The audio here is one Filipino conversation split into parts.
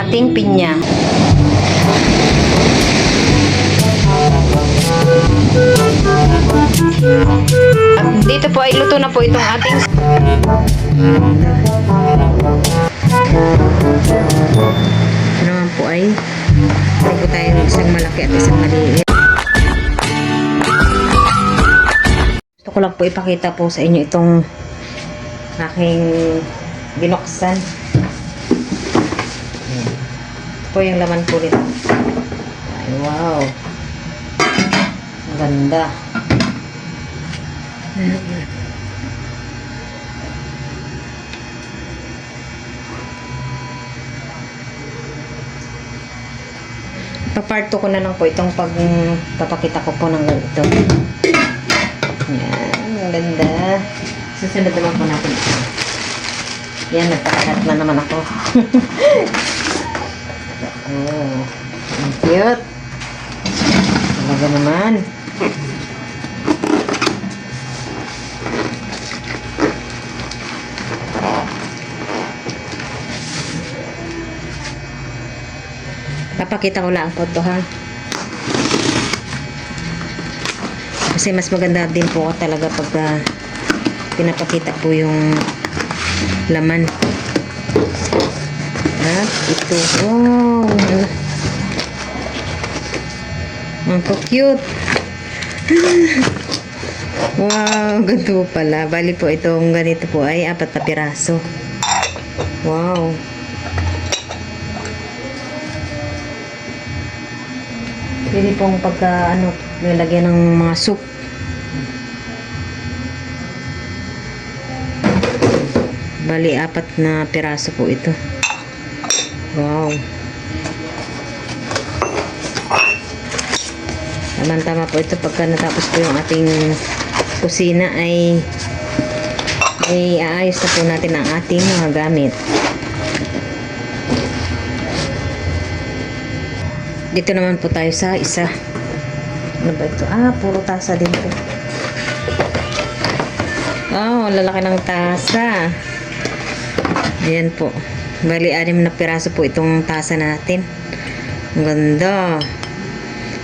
ating pinya. At dito po ay luto na po itong ating ito naman po ay meron po tayong isang malaki at isang maliit. Gusto ko lang po ipakita po sa inyo itong aking binuksan. Ito po yung laman po nito. Ay, wow, ang ganda. Paparto ko na lang po itong pagpapakita ko po ng ganito. Yan, ang ganda. Susunod naman po natin ito. Yan, nagpakalat na naman ako. Oh, ang cute. Talaga naman. Papakita ko lang po ito, ha. Kasi mas maganda din po talaga pag pinapakita po yung laman. At ito, wow, ang cute. Wow, ganito pala. Bali po itong ganito po ay 4 na piraso. Wow. Pwede pong pagka nilagyan ng mga soup. Bali 4 na piraso po ito. Wow. Tama-tama po ito pagka natapos po yung ating kusina ay aayos na po natin ang ating mga gamit. Dito naman po tayo sa isa. Ano ba ito? Puro tasa din po. Oh, lalaki ng tasa. Ayan po. Bali, 6 na piraso po itong tasa natin. Ang ganda.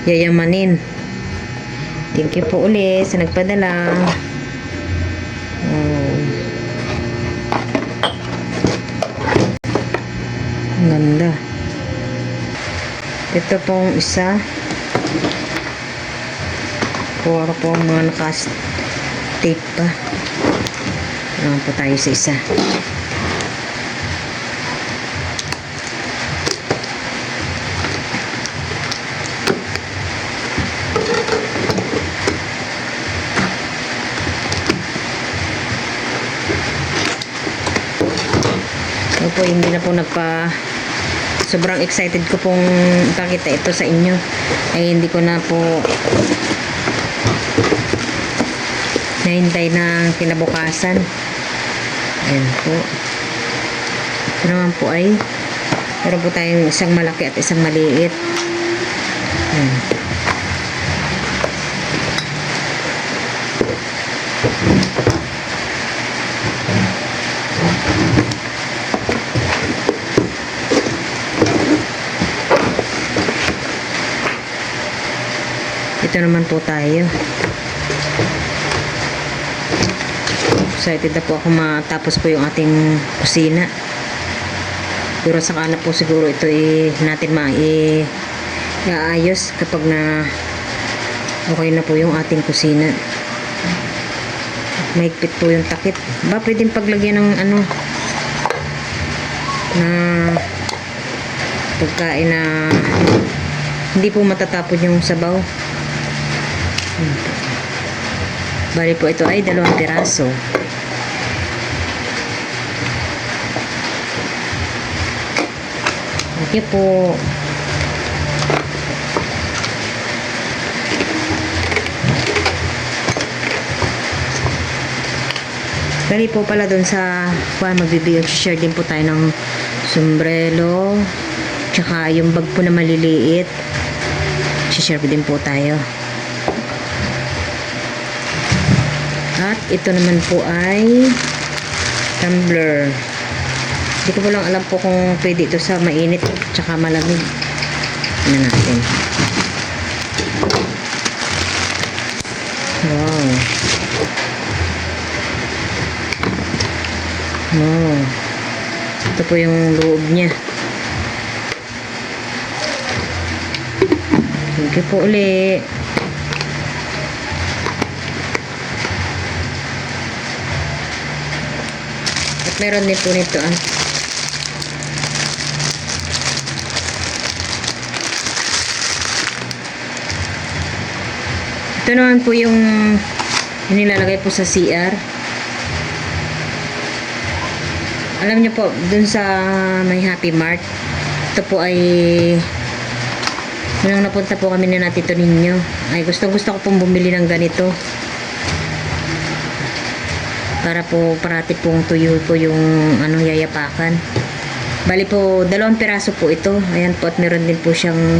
Yayamanin. Thank you po ulit sa nagpadala. Oh. Ang ganda. Ito pong isa. Puro po mga naka-tape pa. Naman po tayo sa isa. Ito po, hindi na po sobrang excited ko pong ipakita ito sa inyo. Ay hindi ko na po nahintay ng kinabukasan. Ayan po. Ito naman po ay meron po tayong isang malaki at isang maliit. Ayan. Ito naman po tayo. Excited na po ako matapos po yung ating kusina. Pero saka na po siguro ito natin maayos kapag na okay na po yung ating kusina. Mahigpit po yung takip. Ba, pwedeng paglagyan ng na pagkain na hindi po matatapon yung sabaw. Bali po ito ay 2 piraso. Okay po. Bali po pala dun sa share din po tayo ng sombrero, tsaka yung bag po na maliliit. Share din po tayo. At ito naman po ay tumbler. Hindi ko po lang alam po kung pwede ito sa mainit tsaka malamig. Ano natin. Wow. Wow. Ito po yung loob niya. Thank you po ulit. At meron din po nito Ito naman po yung nilalagay po sa CR. Alam niyo po, dun sa may Happy Mart, ito po ay nung napunta po kami na Tito Ninyo, ay gusto ko pong bumili ng ganito. Para po parati pong tuyo po yung yayapakan. Bali po, 2 piraso po ito. Ayan po, at meron din po siyang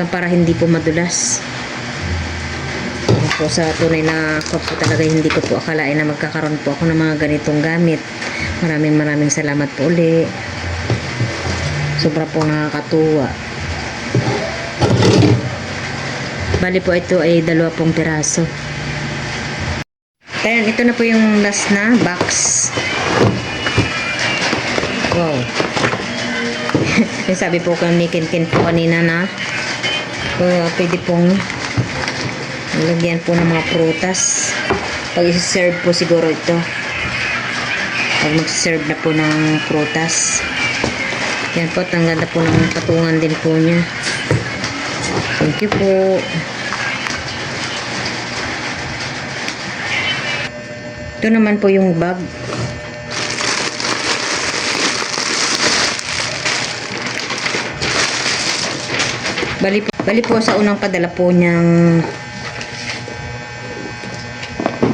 para hindi po madulas. Po sa tunay na ako po talaga hindi ko po akalain na magkakaroon po ako ng mga ganitong gamit. Maraming salamat po uli. Sobra po nakakatuwa. Bali po ito ay 2 piraso. Ayan, ito na po yung last na box. Wow. Yung sabi po kami Kinkin po kanina na pwede pong lagyan po ng mga prutas. Pag isi-serve po siguro ito. Pag mag-serve na po ng prutas. Yan po, ang ganda po ng patungan din po niya. Thank you po. Ito naman po yung bag. Bali po sa unang padala po niyang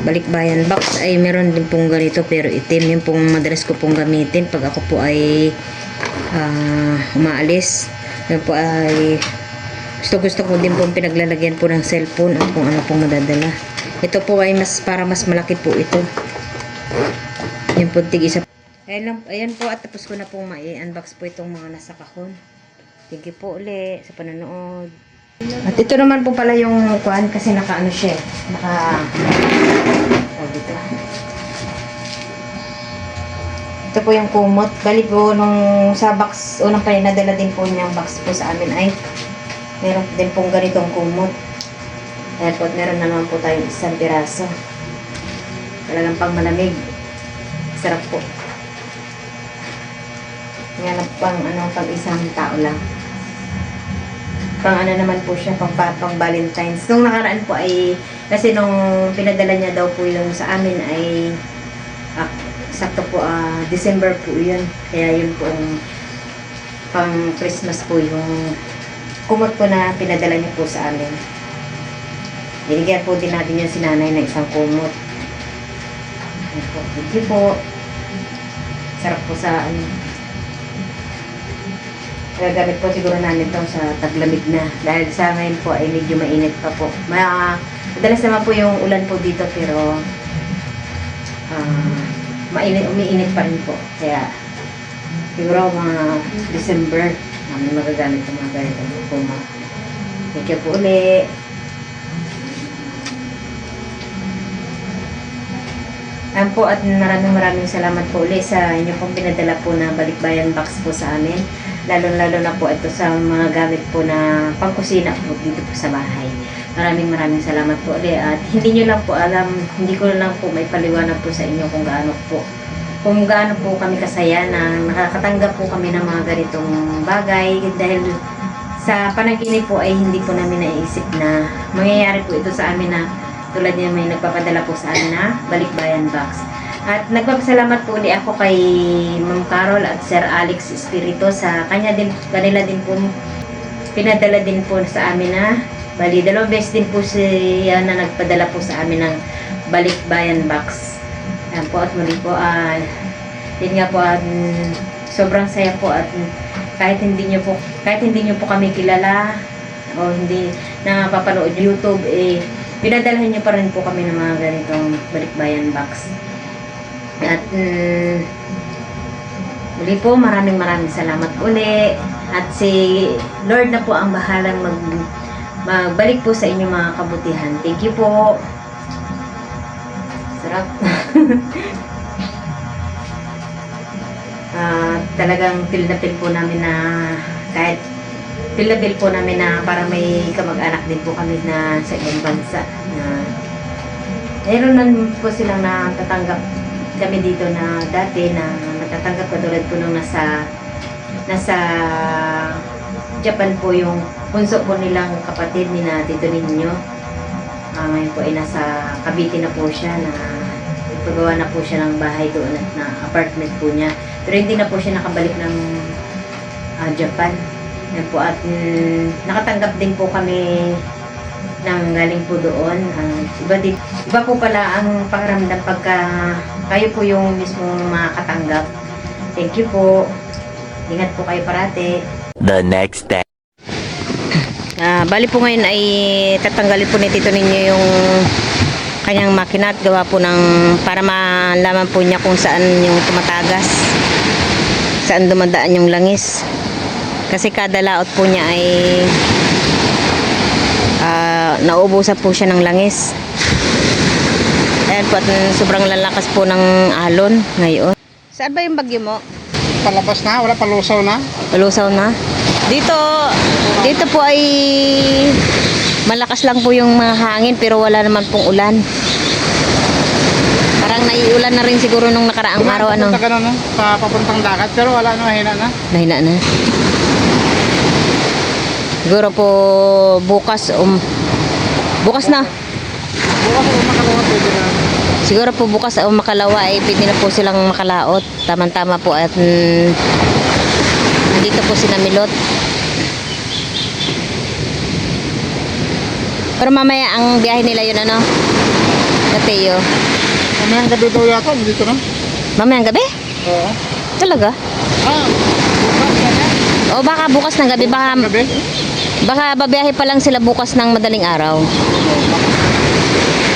balikbayan box ay meron din pong ganito pero itim. Yung pong madalas ko pong gamitin pag ako po ay umaalis. Yan po ay gusto ko din pong pinaglalagyan po ng cellphone at kung ano pong madadala. Ito po ay para mas malaki po ito. Yung po tig-isa. Ayan po, at tapos ko na pong unbox po itong mga nasa kahon. Thank you po ulit sa panonood. At ito naman po pala yung kuan kasi siya. Dito. Ito po yung kumot. Bali po nung sa box, unang nadala din po niyang box po sa amin ay meron din pong ganitong kumot. Ayan po, meron naman po tayong 1 piraso. Talagang pang malamig. Sarap po. Yan pang pag isang tao lang. Pang naman po siya, pang Valentine's. Nung nakaraan po ay, kasi nung pinadala niya daw po yung sa amin ay, sakto po, December po yun. Kaya yun po pang Christmas po yung kumot po na pinadala niya po sa amin. Binigyan po din natin yung sinanay ng isang kumot. Thank you po. Sarap po sa gagamit po siguro namin ito sa taglamig na. Dahil sa ngayon po ay medyo mainit pa po. Madalas naman po yung ulan po dito pero umiinit pa rin po. Kaya siguro mga December namin magagamit ang mga ganito po. Thank you po ulit. Ayan po, at maraming salamat po ulit sa inyo pong pinadala po na balikbayan box po sa amin. Lalo na po ito sa mga gamit po na pangkusina po dito po sa bahay. Maraming salamat po ulit. At hindi nyo lang po alam, hindi ko lang po may paliwanag po sa inyo kung gaano po kami kasaya na nakakatanggap po kami ng mga ganitong bagay. Dahil sa panaginip po ay hindi po namin naisip na mangyayari po ito sa amin na tulad niya may nagpapadala po sa amin na balikbayan box. At nagpapasalamat po ulit ako kay Ma'am Carol at Sir Alex Espiritu sa kanila din po pinadala din po sa amin na bali 2 beses din po siya na nagpadala po sa amin ng balikbayan box. Ayan po, at muli po yun nga po sobrang saya po at kahit hindi niyo po kami kilala o hindi napapanood YouTube pinadalhan niyo pa rin po kami ng mga ganitong balikbayan box. At Muli po, maraming salamat uli. At si Lord na po ang bahalang magbalik po sa inyong mga kabutihan. Thank you po. Sarap. Talagang feel na feel po namin na kahit feel na feel po namin na parang may kamag-anak din po kami na sa ibang bansa na mayroon na po silang natatanggap kami dito na dati na natatanggap katulad po nung nasa Japan po yung bunso po nilang kapatid ni na Tito Ninyo. Ngayon po ay nasa Cavite na po siya na pagawa na po siya ng bahay doon at na apartment po niya. Pero hindi na po siya nakabalik ng Japan. Yan po at nakatanggap din po kami nang galing po doon. Iba po pala ang pakiramdam pagka kayo po yung mismong makakatanggap. Thank you po. Ingat po kayo parate. The next day. Bali po ngayon ay tatanggalin po ni Tito Ninyo yung kanyang makina at gawa po ng para malaman po niya kung saan yung tumatagas, saan dumadaan yung langis. Kasi kada laot po niya ay nauubusan po siya ng langis. Ayan po at sobrang lalakas po ng alon ngayon. Saan ba yung bagyo mo? Palabas na, wala palusaw na. Palusaw na. Dito po ay malakas lang po yung mga hangin pero wala naman pong ulan. Parang naiulan na rin siguro nung nakaraang araw ano. Papunta ka na, no? Papuntang dagat pero wala na, mahina na. Mahina na. Siguro po bukas bukas na. Bukas ako makalawa pwede na. Siguro po bukas o makalawa ay pwede na po silang makalaot. Tama-tama po at nandito po si Namilot. Pero mamaya ang biyahe nila yun ano? Kateo. Mamayang gabi daw yata, dito na. Mamayang gabi? Oo. Talaga? Bukas na. O baka bukas ng gabi. Gabi? Baka babiyahe pa lang sila bukas ng madaling araw.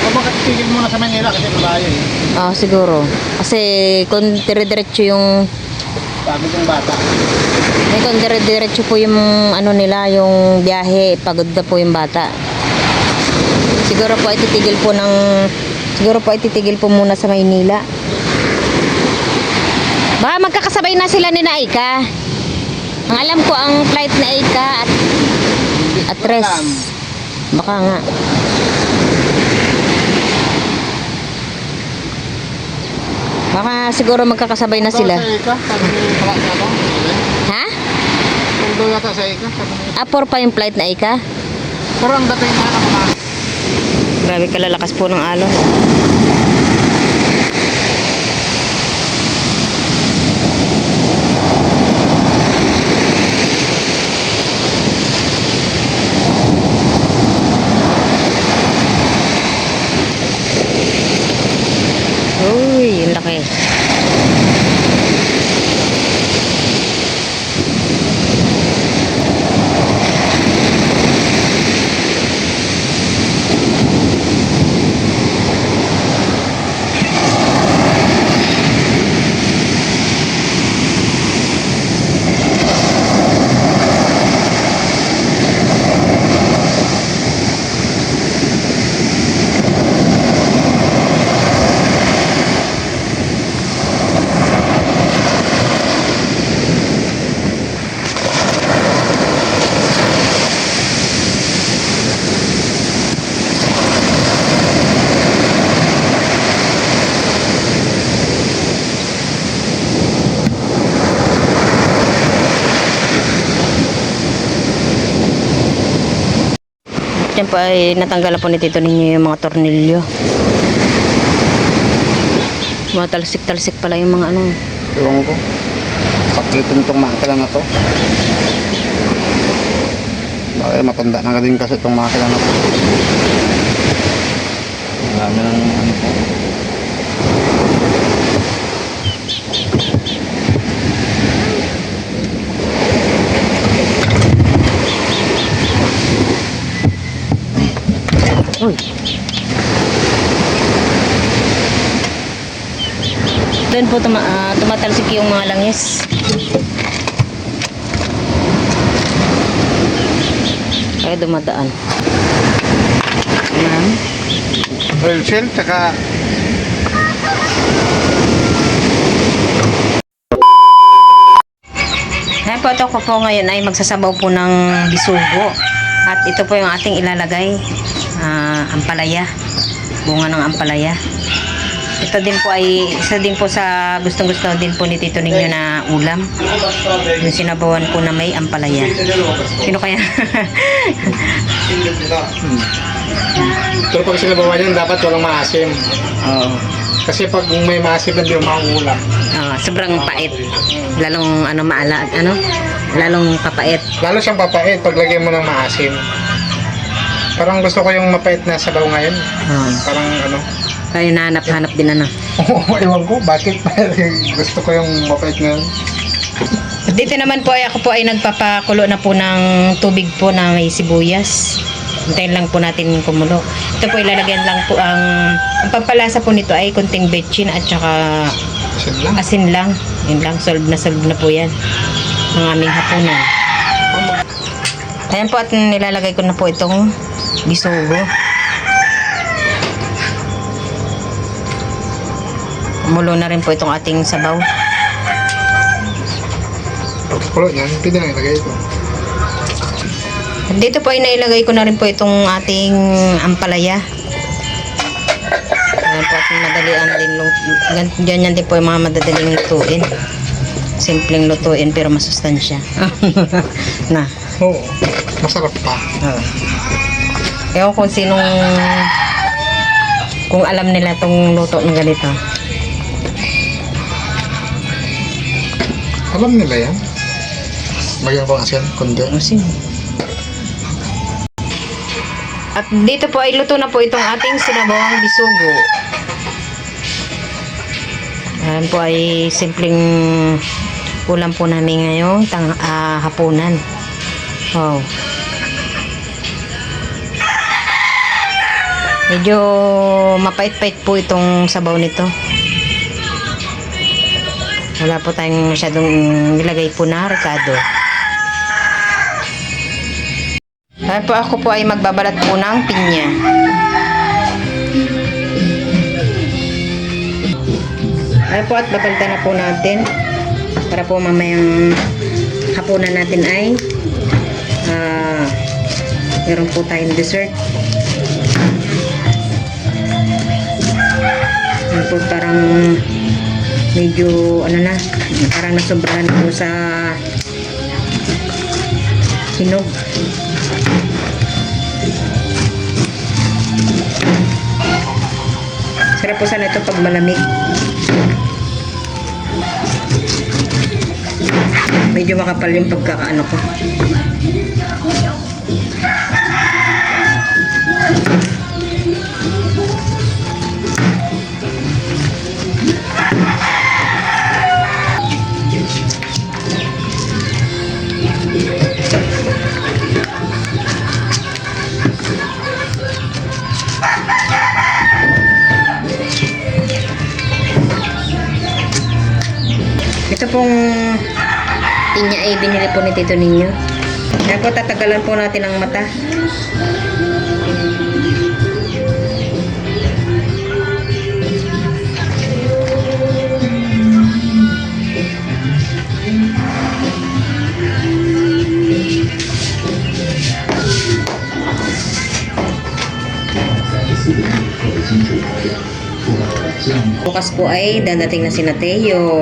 O bakit tigil muna sa Manila kasi malayo eh. Siguro. Kasi kung dire-diretso yung Sabi kong bata. kung dire-diretso po yung ano nila, yung biyahe, pagod na po yung bata. Siguro po ay titigil po muna sa Maynila. Baka magkakasabay na sila ni Aika. Ang alam ko ang flight na Aika at Tres. Baka nga. Baka siguro magkakasabay na sila. Sa Ika, sabi ni Kalak na ako. Ha? Kung daw yata sa Ika, sabi ni... 4 pa yung flight na Aika? Pero ang dating na naman. Grabe kalalakas po ng alon. Uy, yung laki. Yan po ay natanggalan po ni Tito Ninyo yung mga tornilyo. Mga talsik-talsik pala yung mga ano. Ewan ko. Sakitin itong makina na to. Bakit matanda na din kasi itong makina na to. Marami ng ano po. Uy. Doon din po tumatalsik yung mga langis. Kaya dumadaan. Ayan. Oil shell, tsaka Ayan po, ito ko po ngayon ay magsasabaw po ng bisugo. At ito po yung ating ilalagay. Ampalaya. Bunga ng ampalaya. Ito din po ay isa din po sa gustong-gusto din po ni Tito ninyo na ulam. Yung sinabawan po na may ampalaya. Sino kaya? Pero pag sinabawan yan, dapat walang maasim. Oo. Kasi pag may maasim, hindi yung mauulam. Sobrang pait. Lalong maala, lalong papait. Lalo siyang papait pag lagyan mo ng maasim. Parang gusto ko yung mapait na sabaw ngayon. Parang Kaya nahanap-hanap din ewan ko, bakit? Gusto ko yung mapait ngayon. Dito naman po ay ako po ay nagpapakulo na po ng tubig po na may sibuyas. Hintayin lang po natin kumulo. Ito po ilalagyan lang po ang pampalasa po nito ay kunting betchin at saka Asin lang. asin lang. Yun lang, solve na po yan. Ang aming hapunan. Ayan po at nilalagay ko na po itong bisugo. Kumulo na rin po itong ating sabaw. Pagkulo niyan, pwede na ilagay ito. Dito po ay nailagay ko na rin po itong ating ampalaya. Ayan po at madalian din. Ganyan din po yung mga madadaling lutuin. Simpleng lutuin pero masustansya. Na. Oo, masarap pa. Ewan kung kung alam nila itong luto ng ganito. Alam nila yan. Magyan ko asin, kundi. Asin. At dito po ay luto na po itong ating sinabawang bisugo. Ayan po ay simpleng ulam po namin ngayong hapunan. Wow. Medyo mapait-pait po itong sabaw nito. Wala po tayong masyadong nilagay po na rekado. Kaya po ako po ay magbabalat po ng pinya. Kaya po at babalitan na po natin para po mamayang hapunan natin ay meron po tayong dessert. Yan po parang medyo parang nasobrahan po sa hinog. Sarap po sana ito pag malamig. Medyo makapal yung pagkakaano ko. Ito pong pinya ay binili po ni Tito ninyo. Kaya po tatagalan po natin ang mata. Bukas po ay dadating na si Nateo.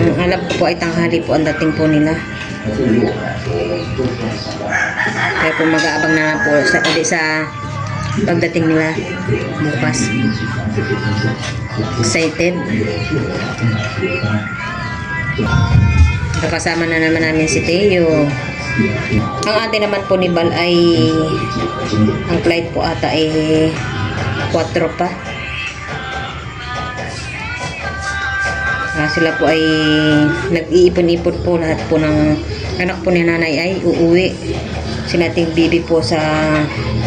Ang alam ko po ay tanghali po ang dating po nila. Kaya po mag-aabang na po sa pagdating nila bukas. Excited. Nakasama na naman namin si Teo. Ang ate naman po ni Bal ay ang flight po ata ay 4 pa. Sila po ay nag-iipon-ipon po, lahat po ng anak po ni nanay ay uuwi. Sila ating bibi po sa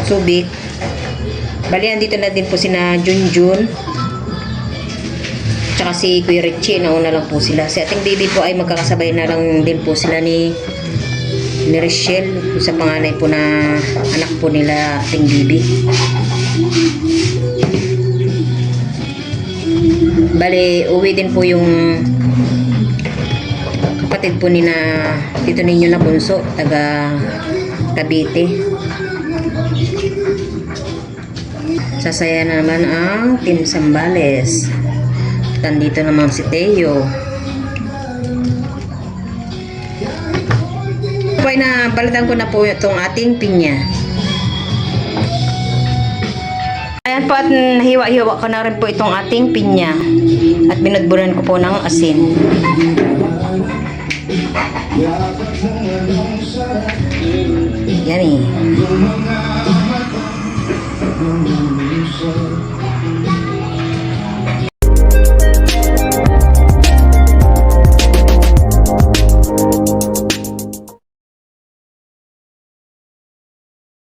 Subic. Bali, andito na din po sina Junjun. tsaka si Kuya Richie, nauna lang po sila. Si ating baby po ay magkakasabay na lang din po sila ni Richelle, sa panganay po na anak po nila ating baby. Bale, uwi din po yung kapatid po ni na dito ninyo na bunso, taga Cavite. Sasaya na naman ang Team Zambales. Nandito naman si Teo. Okay na, balitan ko na po itong ating pinya. Ayan po, at hiwa-hiwa ko na rin po itong ating pinya. At binadburan ko po ng asin. Yan eh.